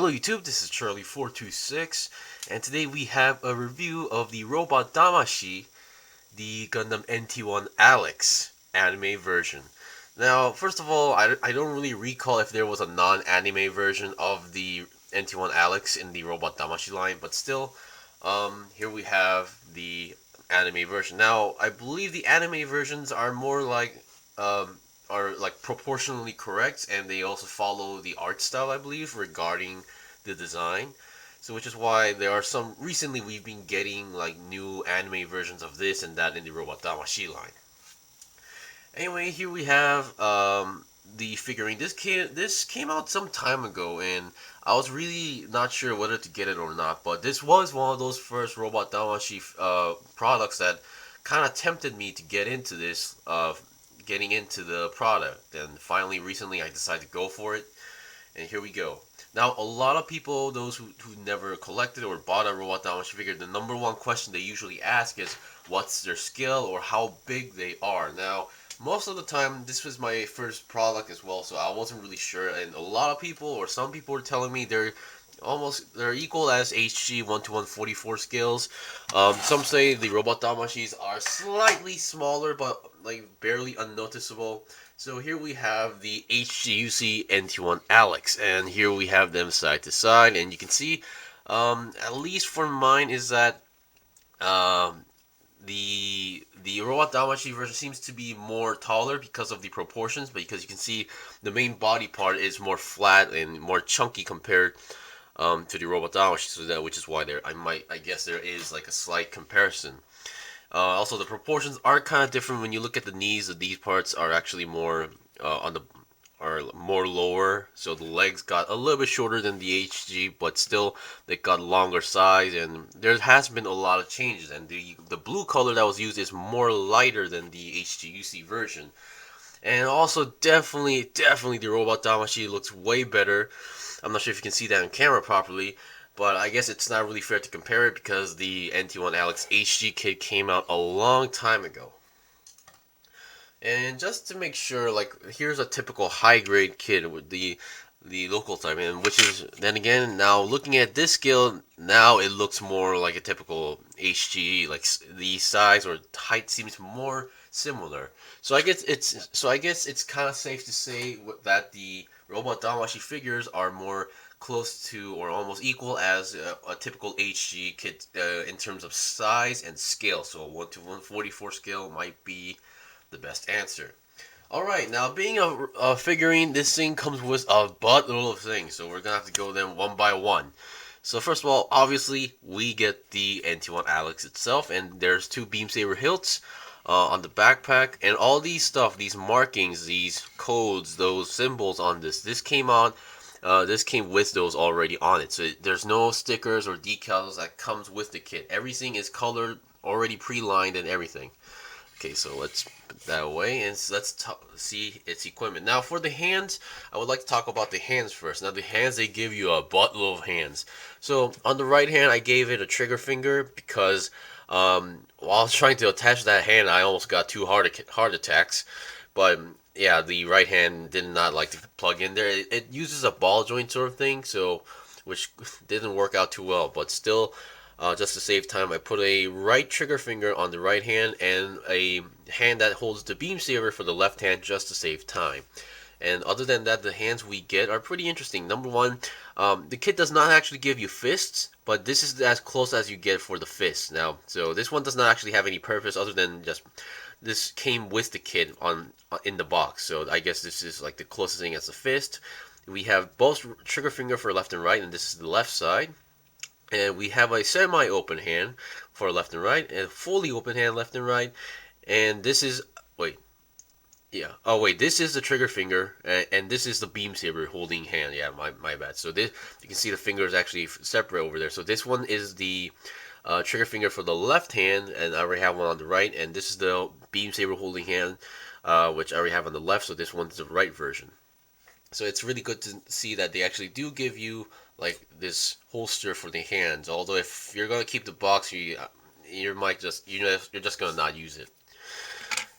Hello YouTube, this is Charlie426, and today we have a review of the robot Damashii, the Gundam NT-1 Alex anime version. Now, first of all, I don't really recall if there was a non-anime version of the NT-1 Alex in the robot Damashii line, but still, here we have the anime version. Now, I believe the anime versions are more like proportionally correct, and they also follow the art style, I believe, regarding the design. So which is why there are some recently we've been getting like new anime versions of this and that in the Robot Damashii line. Anyway, here we have the figurine. This came out some time ago, and I was really not sure whether to get it or not. But this was one of those first Robot Damashii products that kind of tempted me to get into this. Getting into the product, and finally recently I decided to go for it, and here we go. Now, a lot of people, those who never collected or bought a Robot Damashii figure, the number one question they usually ask is what's their scale or how big they are. Now, most of the time this was my first product as well, so I wasn't really sure, and a lot of people or some people were telling me they're equal as HG 1:144 scales. Some say the Robot Damashis are slightly smaller, but like barely unnoticeable. So here we have the HGUC NT-1 Alex, and here we have them side to side, and you can see, at least for mine, is that the Robot Damashii version seems to be more taller because of the proportions, because you can see the main body part is more flat and more chunky compared to the Robot Damashii, so that which is why I guess there is like a slight comparison. Also, the proportions are kind of different when you look at the knees. These parts are actually more more lower, so the legs got a little bit shorter than the HG, but still they got longer size, and there has been a lot of changes. And the blue color that was used is more lighter than the HGUC version. And also, definitely the Robot Damashii looks way better. I'm not sure if you can see that on camera properly, but I guess it's not really fair to compare it because the NT-1 Alex HG kit came out a long time ago. And just to make sure, like, here's a typical high-grade kit with the local type, and which is, then again, now looking at this scale, now it looks more like a typical HG, like the size or height seems more similar. So I guess it's kind of safe to say that the Robot Damashii figures are more close to or almost equal as a typical HG kit in terms of size and scale. So a 1:144 scale might be the best answer. Alright, now being a figurine, this thing comes with a buttload of things, so we're gonna have to go them one by one. So first of all, obviously, we get the NT-1 Alex itself, and there's two beam saber hilts on the backpack, and all these stuff, these markings, these codes, those symbols on this came on. This came with those already on it, so there's no stickers or decals that comes with the kit. Everything is colored, already pre-lined and everything. Okay, so let's put that away, and let's see its equipment. Now, for the hands, I would like to talk about the hands first. Now, the hands, they give you a buttload of hands. So, on the right hand, I gave it a trigger finger because while I was trying to attach that hand, I almost got two heart attacks. But yeah, the right hand did not like to plug in there. It uses a ball joint sort of thing, so which didn't work out too well. But still, just to save time, I put a right trigger finger on the right hand and a hand that holds the beam saber for the left hand, just to save time. And other than that, the hands we get are pretty interesting. Number one, the kit does not actually give you fists, but this is as close as you get for the fists. Now, so this one does not actually have any purpose other than just this came with the kit in the box. So I guess this is like the closest thing as a fist. We have both trigger finger for left and right, and this is the left side. And we have a semi-open hand for left and right, and a fully open hand left and right. And this is, this is the trigger finger, and this is the beam saber holding hand. Yeah, my bad. So this, you can see the fingers actually separate over there. So this one is the trigger finger for the left hand, and I already have one on the right. And this is the beam saber holding hand, which I already have on the left. So this one's the right version. So it's really good to see that they actually do give you like this holster for the hands. Although if you're gonna keep the box, you might just you're just gonna not use it.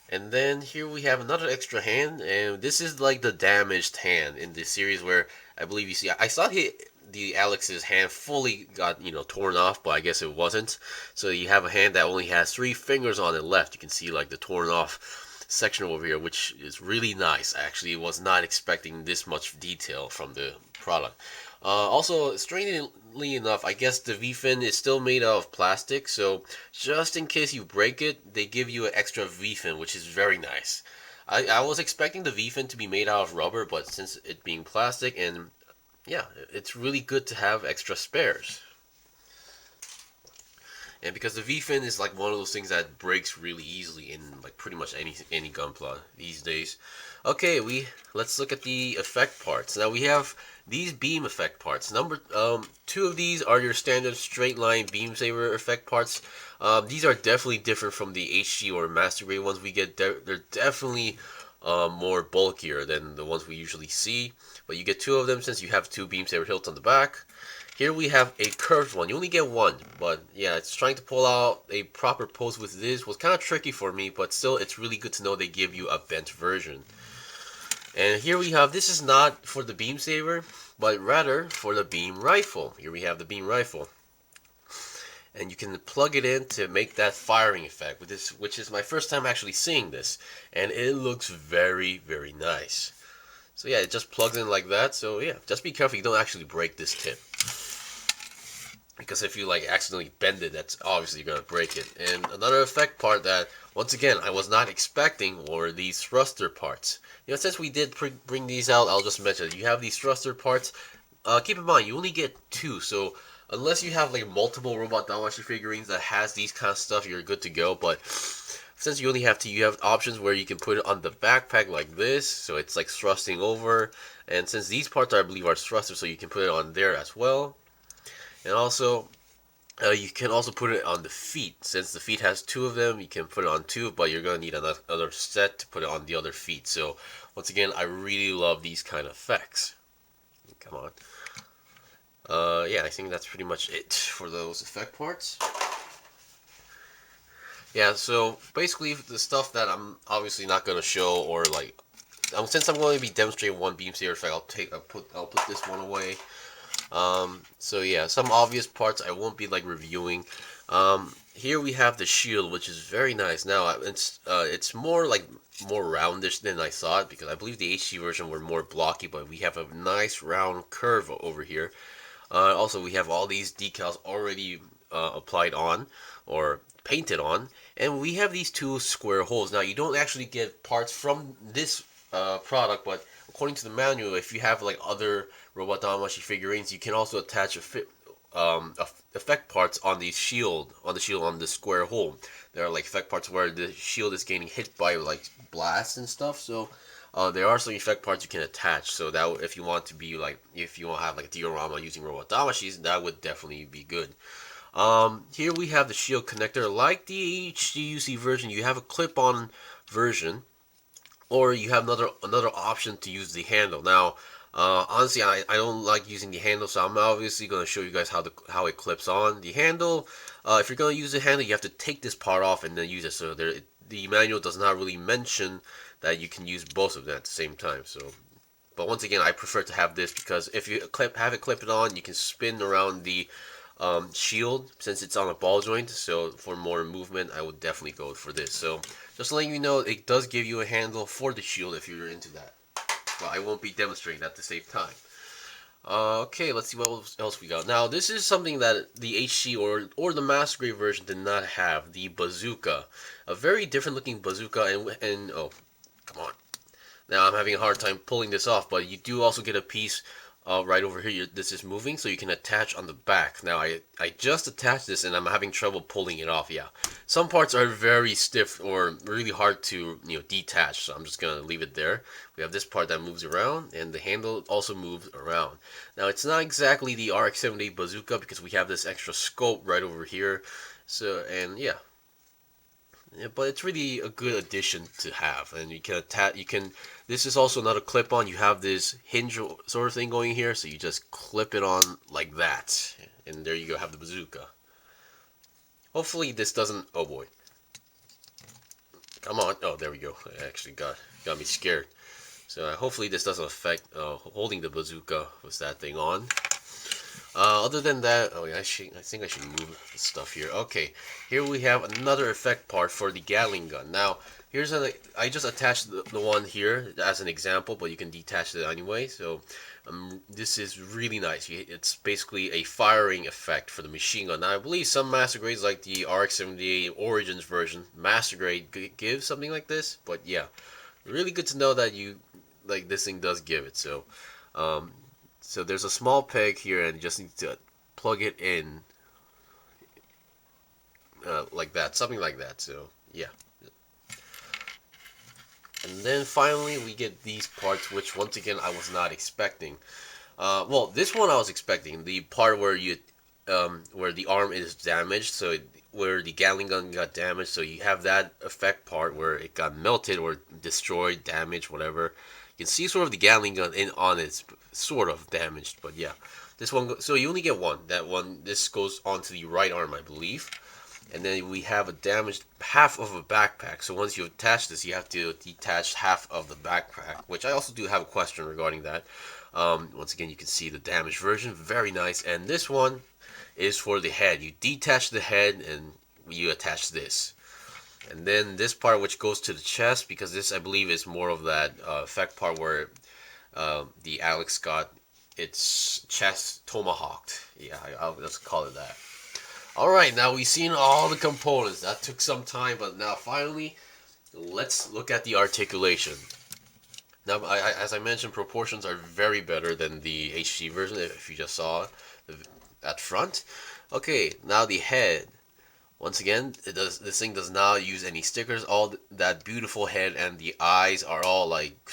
And then here we have another extra hand, and this is like the damaged hand in this series, where I believe you see I thought the Alex's hand fully got torn off, but I guess it wasn't. So you have a hand that only has 3 fingers on it left. You can see like the torn off section over here, which is really nice. I actually was not expecting this much detail from the product. Also, strangely enough, I guess the V-fin is still made out of plastic, so just in case you break it, they give you an extra V-fin, which is very nice. I was expecting the V-fin to be made out of rubber, but since it being plastic, and yeah, it's really good to have extra spares. And because the V-fin is like one of those things that breaks really easily in like pretty much any gunpla these days. Okay, let's look at the effect parts. Now we have these beam effect parts. Two of these are your standard straight line beam saber effect parts. These are definitely different from the HG or master grade ones we get. They're definitely more bulkier than the ones we usually see. But you get 2 of them since you have 2 beam saber hilts on the back. Here we have a curved one. You only get 1, but yeah, it's trying to pull out a proper pose with this was kind of tricky for me, but still, it's really good to know they give you a bent version. And here we have, this is not for the beam saber, but rather for the beam rifle. Here we have the beam rifle. And you can plug it in to make that firing effect, which is my first time actually seeing this. And it looks very, very nice. So yeah, it just plugs in like that. So yeah, just be careful you don't actually break this tip. Because if you like accidentally bend it, that's obviously going to break it. And another effect part that, once again, I was not expecting were these thruster parts. Since we did bring these out, I'll just mention it. You have these thruster parts. Keep in mind, you only get 2, so unless you have like multiple Robot Damashii figurines that has these kind of stuff, you're good to go. But since you only have 2, you have options where you can put it on the backpack like this, so it's like thrusting over. And since these parts, I believe, are thrusters, so you can put it on there as well. And also, you can also put it on the feet. Since the feet has 2 of them, you can put it on 2, but you're going to need another set to put it on the other feet. So, once again, I really love these kind of effects. Come on. Yeah, I think that's pretty much it for those effect parts. Yeah, so basically the stuff that I'm obviously not going to show, or like, since I'm going to be demonstrating one beam saber effect, I'll put this one away. So yeah, some obvious parts I won't be like reviewing. Here we have the shield, which is very nice. Now it's more roundish than I thought, because I believe the HG version were more blocky, but we have a nice round curve over here. Also, we have all these decals already applied on or painted on, and we have these 2 square holes. Now you don't actually get parts from this product, but according to the manual, if you have like other Robot Damashii figurines, you can also attach effect parts on the shield, on the square hole. There are like effect parts where the shield is getting hit by like blasts and stuff. So there are some effect parts you can attach. So that if you want to have like a diorama using Robot Damashii, that would definitely be good. Here we have the shield connector. Like the HGUC version, you have a clip-on version, or you have another option to use the handle. Now, honestly, I don't like using the handle, so I'm obviously going to show you guys how it clips on. The handle, if you're going to use the handle, you have to take this part off and then use it. So the manual does not really mention that you can use both of them at the same time. So, but once again, I prefer to have this because if you have it clipped on, you can spin around the shield since it's on a ball joint. So for more movement, I would definitely go for this. So just letting you know, it does give you a handle for the shield if you're into that. But I won't be demonstrating that at the same time. Okay, let's see what else we got. Now, this is something that the HC or the Master Grade version did not have. The bazooka. A very different looking bazooka, and oh, come on. Now, I'm having a hard time pulling this off, but you do also get a piece right over here. This is moving, so you can attach on the back. Now, I just attached this, and I'm having trouble pulling it off. Yeah, some parts are very stiff or really hard to detach, so I'm just gonna leave it there. We have this part that moves around, and the handle also moves around. Now, it's not exactly the RX-78 bazooka because we have this extra scope right over here. So, and yeah. Yeah, but it's really a good addition to have, and you can attach. This is also another clip-on. You have this hinge sort of thing going here, so you just clip it on like that, and there you go. Have the bazooka. Hopefully this doesn't. Oh boy! Come on! Oh, there we go. It actually got me scared. So hopefully this doesn't affect holding the bazooka with that thing on. Other than that, oh yeah, I think I should move the stuff here. Okay, here we have another effect part for the Gatling gun. Now, I just attached the one here as an example, but you can detach it anyway. So, this is really nice. It's basically a firing effect for the machine gun. Now, I believe some master grades like the RX-78 Origins version, master grade give something like this. But yeah, really good to know that this thing does give it. Um, so there's a small peg here, and you just need to plug it in like that, something like that. So yeah, and then finally we get these parts, which once again I was not expecting. Well, this one I was expecting. The part where the arm is damaged, where the Gatling gun got damaged, so you have that effect part where it got melted or destroyed, damaged, whatever. You can see sort of the Gatling gun on it's sort of damaged, but yeah, this one. So you only get one. That one. This goes onto the right arm, I believe. And then we have a damaged half of a backpack. So once you attach this, you have to detach half of the backpack, which I also do have a question regarding that. Once again, you can see the damaged version, very nice. And this one is for the head. You detach the head and you attach this. And then this part, which goes to the chest, because this I believe is more of that effect part where the Alex got its chest tomahawked. Yeah, I'll just call it that. Alright, now we've seen all the components. That took some time, but now finally, let's look at the articulation. Now, as I mentioned, proportions are very better than the HG version, if you just saw at front. Okay, now the head. Once again, this thing does not use any stickers. All that beautiful head and the eyes are all like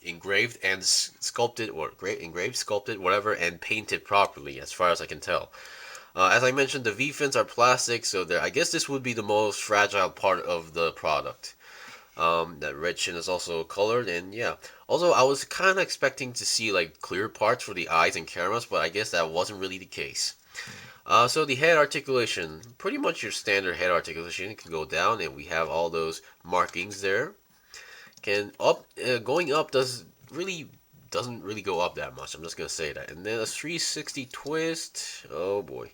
engraved and sculpted, or engraved, sculpted, whatever, and painted properly, as far as I can tell. As I mentioned, the V-fins are plastic, so I guess this would be the most fragile part of the product. That red chin is also colored, and yeah. Also, I was kind of expecting to see like clear parts for the eyes and cameras, but I guess that wasn't really the case. So the head articulation, pretty much your standard head articulation. It can go down, and we have all those markings there. Going up doesn't really go up that much. I'm just gonna say that. And then a 360 twist. Oh boy.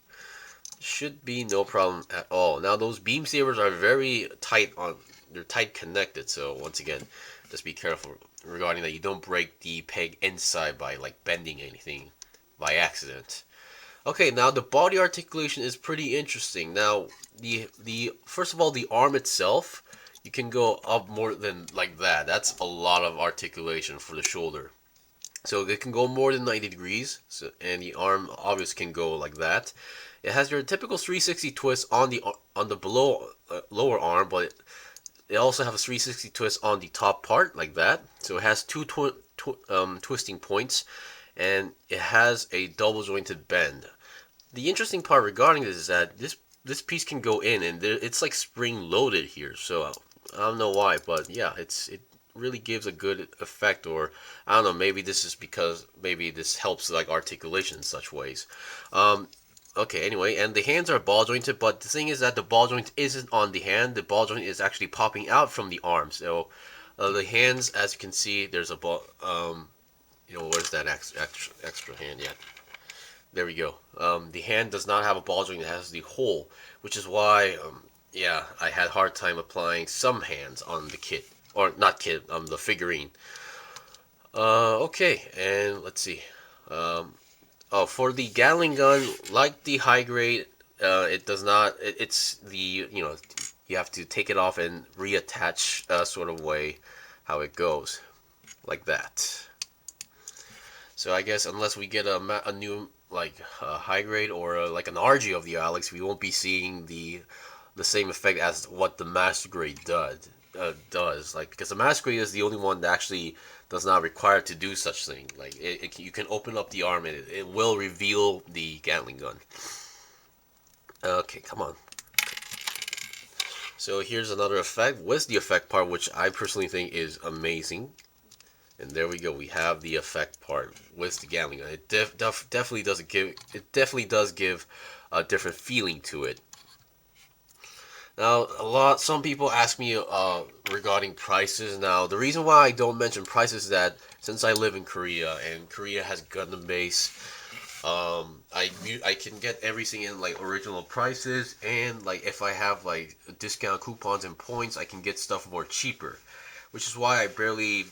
Should be no problem at all. Now those beam sabers are very tight they're tight connected, so once again, just be careful regarding that you don't break the peg inside by like bending anything by accident. Okay, now the body articulation is pretty interesting. Now the first of all, the arm itself, you can go up more than like that. That's a lot of articulation for the shoulder. So it can go more than 90 degrees, and the arm obviously can go like that. It has your typical 360 twist on the lower arm, but it also has a 360 twist on the top part like that. So it has two twisting points, and it has a double jointed bend. The interesting part regarding this is that this piece can go in, and it's like spring loaded here. So I don't know why, but yeah, it really gives a good effect. Or I don't know, maybe this is because maybe this helps like articulation in such ways. Okay, anyway, and the hands are ball jointed, but the thing is that the ball joint isn't on the hand. The ball joint is actually popping out from the arm. So the hands, as you can see, there's a ball. Where's that extra hand yet? There we go. The hand does not have a ball joint; it has the hole, which is why, yeah, I had a hard time applying some hands on the kit, or not kit, the figurine. Okay, and let's see. Oh, for the Gatling gun, like the high grade, it does not. It's the you have to take it off and reattach sort of way how it goes, like that. So I guess unless we get a new like high grade or like an RG of the Alex, we won't be seeing the same effect as what the master grade does. Like, because the master grade is the only one that actually does not require to do such thing. Like you can open up the arm and it will reveal the Gatling gun. Okay, come on. So here's another effect with the effect part, which I personally think is amazing. And there we go. We have the effect part with the Gatling gun. It definitely does give a different feeling to it. Now, some people ask me regarding prices. Now, the reason why I don't mention prices is that since I live in Korea and Korea has Gundam base, I can get everything in like original prices, and like if I have like discount coupons and points, I can get stuff more cheaper, which is why I barely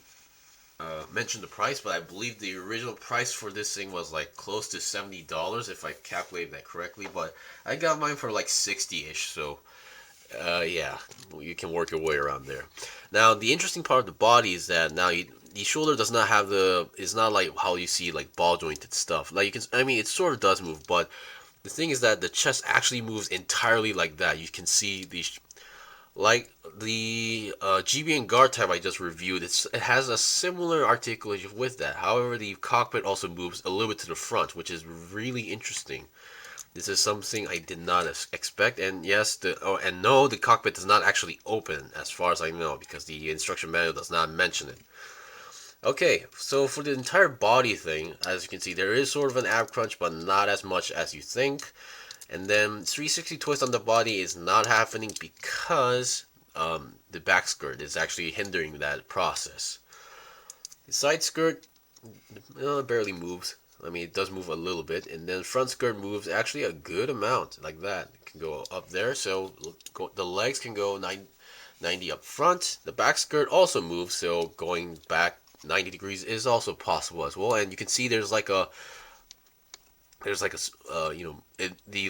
mentioned the price. But I believe the original price for this thing was like close to $70 if I calculated that correctly. But I got mine for like 60-ish, so yeah, you can work your way around there. Now, the interesting part of the body is that now the shoulder does not have it's not like how you see like ball jointed stuff. Like you can, I mean, it sort of does move, but the thing is that the chest actually moves entirely like that. You can see like the GB and guard type I just reviewed. It has a similar articulation with that. However, the cockpit also moves a little bit to the front, which is really interesting. This is something I did not expect, and yes, no, the cockpit does not actually open, as far as I know, because the instruction manual does not mention it. Okay, so for the entire body thing, as you can see, there is sort of an ab crunch, but not as much as you think. And then 360 twist on the body is not happening because the back skirt is actually hindering that process. The side skirt barely moves. I mean, it does move a little bit, and then front skirt moves actually a good amount, like that. It can go up there, so the legs can go 90 up front. The back skirt also moves, so going back 90 degrees is also possible as well. And you can see the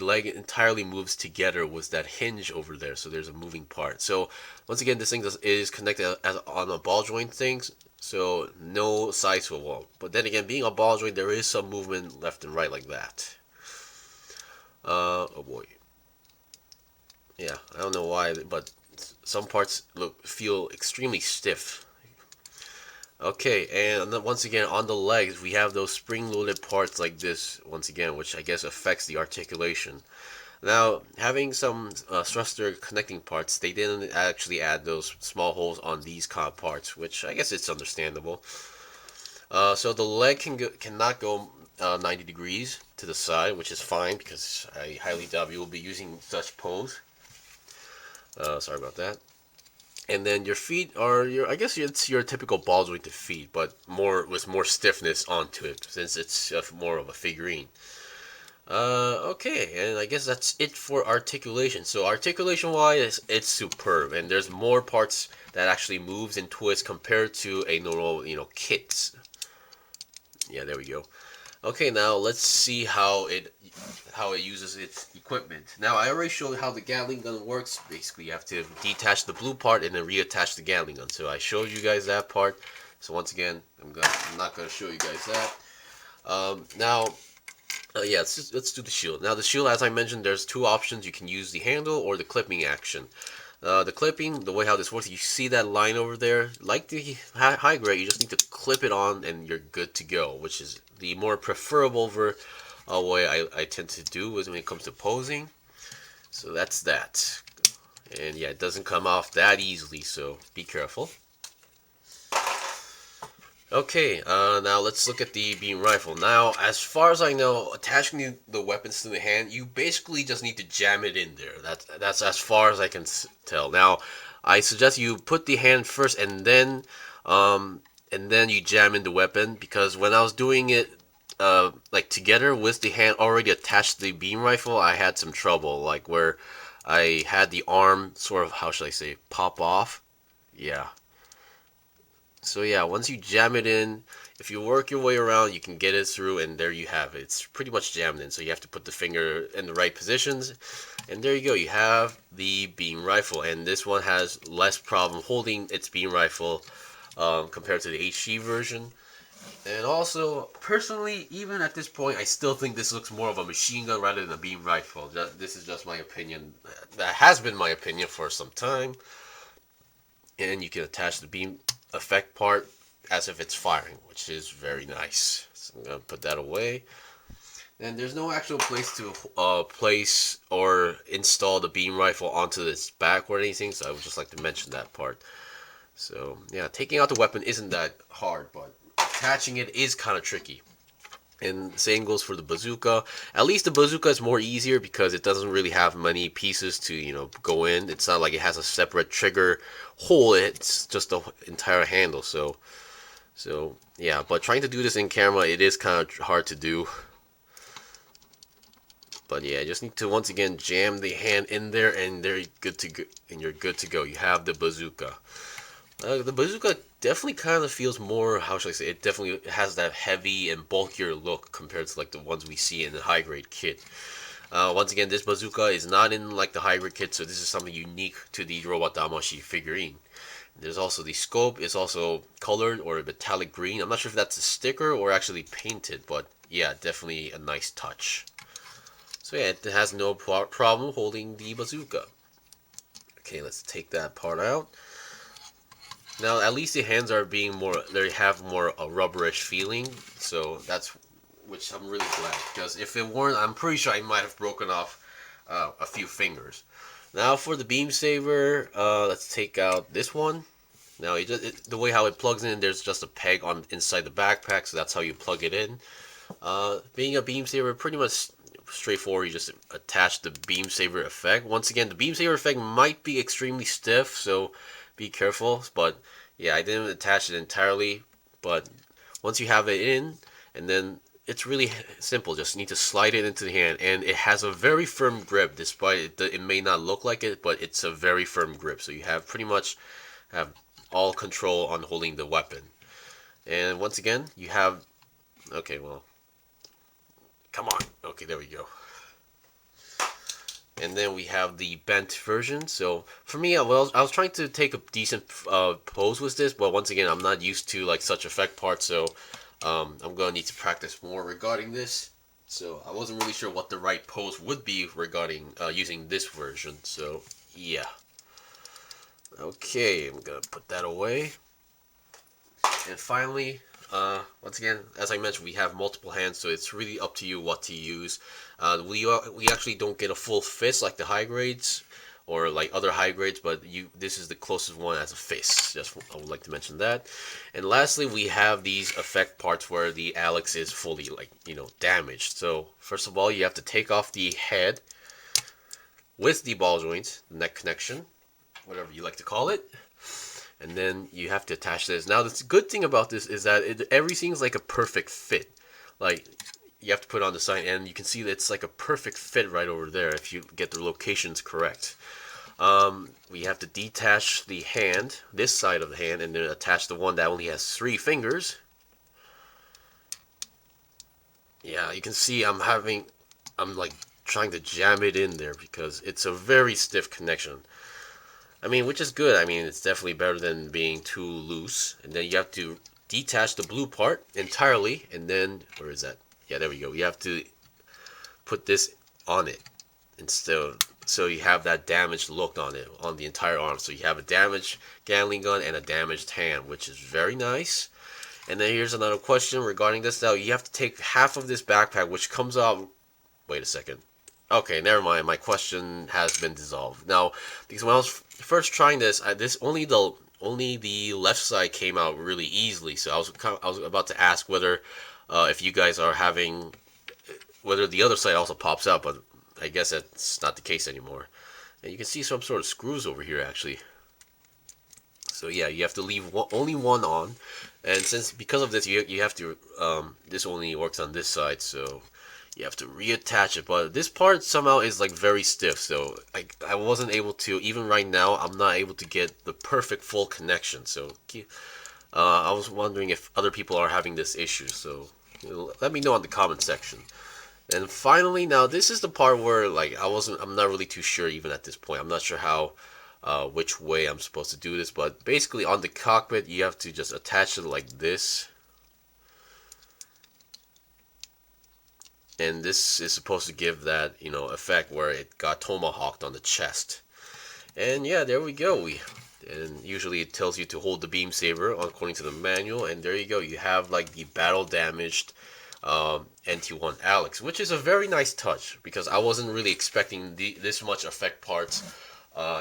leg entirely moves together with that hinge over there, so there's a moving part. So once again, this thing is connected on a ball joint thing, so no side swivel. But then again, being a ball joint, there is some movement left and right like that. Oh boy. Yeah, I don't know why, but some parts feel extremely stiff. Okay, and then once again, on the legs, we have those spring-loaded parts like this, once again, which I guess affects the articulation. Now, having some thruster connecting parts, they didn't actually add those small holes on these kind of parts, which I guess it's understandable. So the leg cannot go 90 degrees to the side, which is fine, because I highly doubt you will be using such pose. Sorry about that. And then your feet are I guess it's your typical ball jointed feet, but with more stiffness onto it since it's more of a figurine. Okay, and I guess that's it for articulation. So articulation wise, it's superb, and there's more parts that actually moves and twists compared to a normal, kit. Yeah, there we go. Okay, now let's see how it uses its equipment. Now, I already showed how the Gatling gun works. Basically, you have to detach the blue part and then reattach the Gatling gun. So I showed you guys that part. So once again, I'm not going to show you guys that. Yeah, let's do the shield. Now, the shield, as I mentioned, there's two options. You can use the handle or the clipping action. The clipping, the way how this works, you see that line over there? Like the high grade, you just need to clip it on and you're good to go, which is the more preferable way I tend to do is when it comes to posing. So that's that. And yeah, it doesn't come off that easily, so be careful. Okay, now let's look at the beam rifle. Now, as far as I know, attaching the weapons to the hand, you basically just need to jam it in there. That's as far as I can tell. Now, I suggest you put the hand first and then you jam in the weapon, because when I was doing it like together with the hand already attached to the beam rifle, I had some trouble, like where I had the arm sort of, how should I say, pop off. Yeah. So yeah, once you jam it in, if you work your way around, you can get it through, and there you have it. It's pretty much jammed in, so you have to put the finger in the right positions, and there you go. You have the beam rifle, and this one has less problem holding its beam rifle compared to the HG version. And also, personally, even at this point, I still think this looks more of a machine gun rather than a beam rifle. This is just my opinion. That has been my opinion for some time. And you can attach the beam effect part as if it's firing, which is very nice. So I'm going to put that away. And there's no actual place to place or install the beam rifle onto this back or anything, so I would just like to mention that part. So yeah, taking out the weapon isn't that hard, but attaching it is kind of tricky. And same goes for the bazooka. At least the bazooka is more easier because it doesn't really have many pieces to, go in. It's not like it has a separate trigger hole. It's just the entire handle. So yeah. But trying to do this in camera, it is kind of hard to do. But yeah, just need to once again jam the hand in there, and they're good to go. And you're good to go. You have the bazooka. The bazooka definitely kind of feels more. How should I say? It definitely has that heavy and bulkier look compared to like the ones we see in the high grade kit. Once again, this bazooka is not in like the high grade kit, so this is something unique to the Robot Damashii figurine. There's also the scope is also colored or metallic green. I'm not sure if that's a sticker or actually painted, but yeah, definitely a nice touch. So yeah, it has no problem holding the bazooka. Okay, let's take that part out. Now, at least the hands are being more, they have more a rubberish feeling, so that's, which I'm really glad, because if it weren't, I'm pretty sure I might have broken off a few fingers. Now for the beam saber, let's take out this one. Now, the way how it plugs in, there's just a peg on inside the backpack, so that's how you plug it in. Being a beam saber, pretty much straightforward. You just attach the beam saber effect. Once again, the beam saber effect might be extremely stiff, so be careful. But yeah, I didn't attach it entirely. But once you have it in, and then it's really simple. Just need to slide it into the hand, and it has a very firm grip. Despite it may not look like it, but it's a very firm grip. So you have pretty much have all control on holding the weapon. And once again, you have, okay, well, come on. Okay, there we go. And then we have the bent version. So for me, I was trying to take a decent pose with this, but once again, I'm not used to like such effect parts, so I'm gonna need to practice more regarding this. So I wasn't really sure what the right pose would be regarding using this version. So yeah. Okay, I'm gonna put that away. And finally, once again, as I mentioned, we have multiple hands, so it's really up to you what to use. We actually don't get a full fist like the high grades or like other high grades, but this is the closest one as a fist. Just I would like to mention that. And lastly, we have these effect parts where the Alex is fully damaged. So first of all, you have to take off the head with the ball joint, neck connection, whatever you like to call it. And then you have to attach this. Now, the good thing about this is that everything's like a perfect fit. Like, you have to put on the sign, and you can see that it's like a perfect fit right over there if you get the locations correct. We have to detach the hand, this side of the hand, and then attach the one that only has 3 fingers. Yeah, you can see I'm like trying to jam it in there because it's a very stiff connection. I mean, which is good. I mean, it's definitely better than being too loose. And then you have to detach the blue part entirely. And then, where is that? Yeah, there we go. You have to put this on it instead, so you have that damaged look on it, on the entire arm. So you have a damaged Gatling gun and a damaged hand, which is very nice. And then here's another question regarding this. Now, you have to take half of this backpack, which comes out... Wait a second. Okay, never mind. My question has been dissolved. Now, because when I was first trying this, only the left side came out really easily. So I was about to ask whether if you guys are having whether the other side also pops out, but I guess that's not the case anymore. And you can see some sort of screws over here actually. So yeah, you have to leave only one on, and because of this, you have to this only works on this side, so you have to reattach it. But this part somehow is like very stiff, so I wasn't able to, even right now I'm not able to get the perfect full connection. So I was wondering if other people are having this issue, so let me know in the comment section. And finally, now this is the part where like I'm not really too sure even at this point. I'm not sure how which way I'm supposed to do this, but basically on the cockpit you have to just attach it like this. And this is supposed to give that, effect where it got tomahawked on the chest. And yeah, there we go. And usually it tells you to hold the beam saber according to the manual, and there you go. You have like the battle damaged NT-1 Alex, which is a very nice touch because I wasn't really expecting this much effect parts,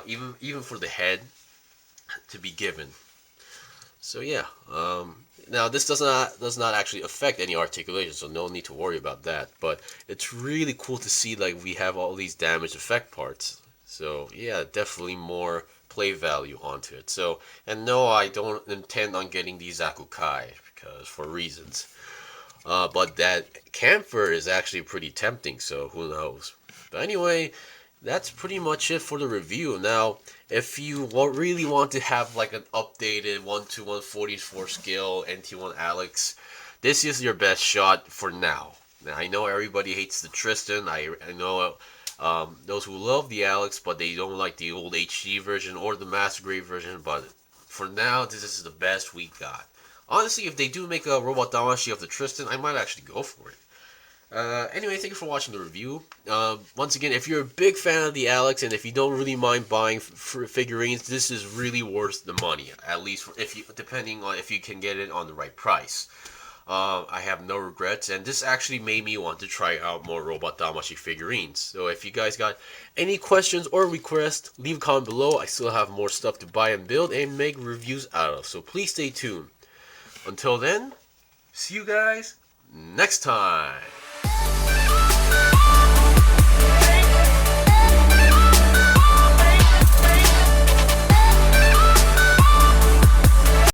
even for the head, to be given. So yeah, now this does not actually affect any articulation, so no need to worry about that. But it's really cool to see like we have all these damaged effect parts. So yeah, definitely more play value onto it. So, and no, I don't intend on getting the Zakukai because for reasons. But that camphor is actually pretty tempting, so who knows. But anyway, that's pretty much it for the review. Now, if you really want to have like an updated 1-to-144 scale NT-1 Alex, this is your best shot for now. Now, I know everybody hates the Tristan. I know those who love the Alex, but they don't like the old HD version or the Master Grade version. But for now, this is the best we got. Honestly, if they do make a Robot Damashii of the Tristan, I might actually go for it. Anyway, thank you for watching the review. Once again, if you're a big fan of the Alex and if you don't really mind buying figurines, this is really worth the money. At least if you, depending on if you can get it on the right price. I have no regrets, and this actually made me want to try out more Robot Damashii figurines. So if you guys got any questions or requests, leave a comment below. I still have more stuff to buy and build and make reviews out of. So please stay tuned. Until then, see you guys next time.